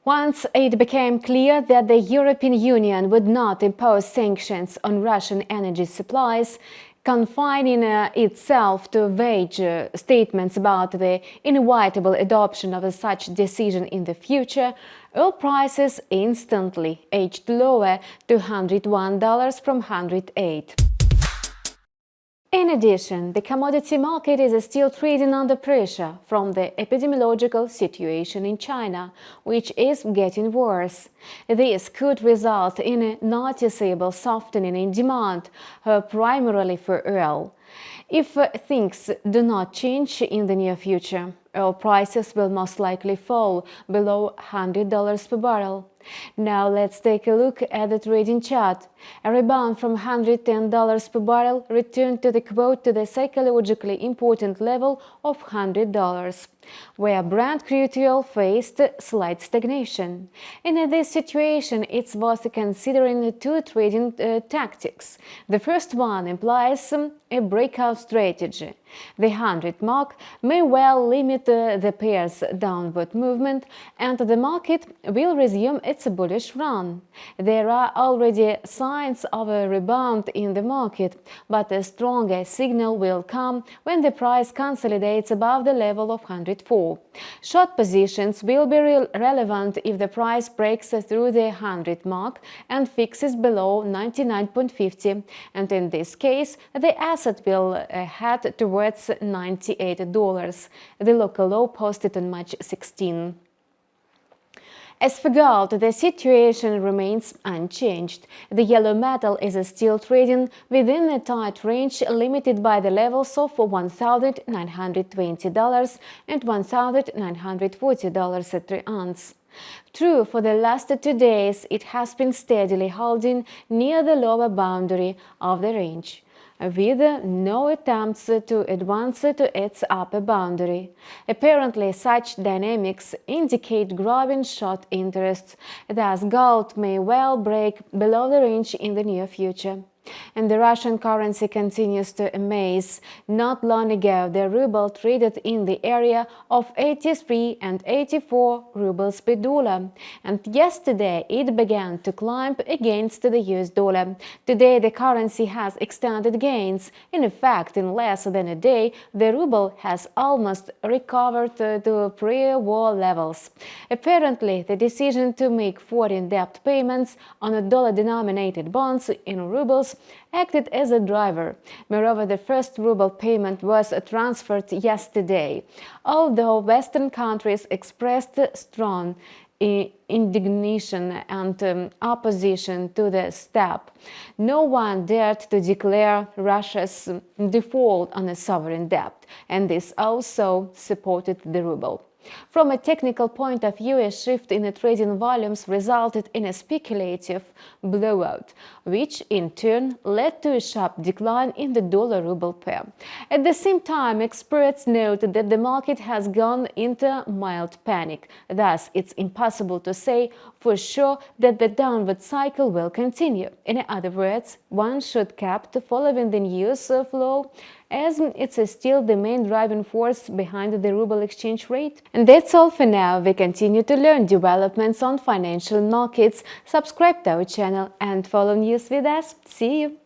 Once it became clear that the European Union would not impose sanctions on Russian energy supplies, confining itself to vague statements about the inevitable adoption of such decision in the future, oil prices instantly edged lower to $101 from $108. In addition, the commodity market is still trading under pressure from the epidemiological situation in China, which is getting worse. This could result in a noticeable softening in demand, primarily for oil. If things do not change in the near future, oil prices will most likely fall below $100 per barrel. Now let's take a look at the trading chart. A rebound from $110 per barrel returned to the psychologically important level of $100, where Brent crude oil faced slight stagnation. In this situation, it's worth considering two trading tactics. The first one implies a breakout strategy. The 100 mark may well limit the pair's downward movement, and the market will resume its bullish run. There are already signs of a rebound in the market, but a stronger signal will come when the price consolidates above the level of 104. Short positions will be relevant if the price breaks through the 100 mark and fixes below 99.50, and in this case, the asset will head towards $98, the local low posted on March 16. As for gold, the situation remains unchanged. The yellow metal is still trading within a tight range limited by the levels of $1,920 and $1,940 at 3 ounce. True, for the last 2 days, it has been steadily holding near the lower boundary of the range, with no attempts to advance to its upper boundary. Apparently, such dynamics indicate growing short interest, thus gold may well break below the range in the near future. And the Russian currency continues to amaze. Not long ago, the ruble traded in the area of 83 and 84 rubles per dollar, and yesterday it began to climb against the US dollar. Today the currency has extended gains. In fact, in less than a day, the ruble has almost recovered to pre-war levels. Apparently, the decision to make foreign debt payments on dollar-denominated bonds in rubles acted as a driver. Moreover, the first ruble payment was transferred yesterday. Although Western countries expressed strong indignation and opposition to the step, no one dared to declare Russia's default on a sovereign debt, and this also supported the ruble. From a technical point of view, a shift in the trading volumes resulted in a speculative blowout, which in turn led to a sharp decline in the dollar-ruble pair. At the same time, experts noted that the market has gone into mild panic. Thus, it's impossible to say for sure that the downward cycle will continue. In other words, one should keep following the news flow, as it's still the main driving force behind the ruble exchange rate. And that's all for now. We continue to learn developments on financial markets. Subscribe to our channel and follow news with us. See you!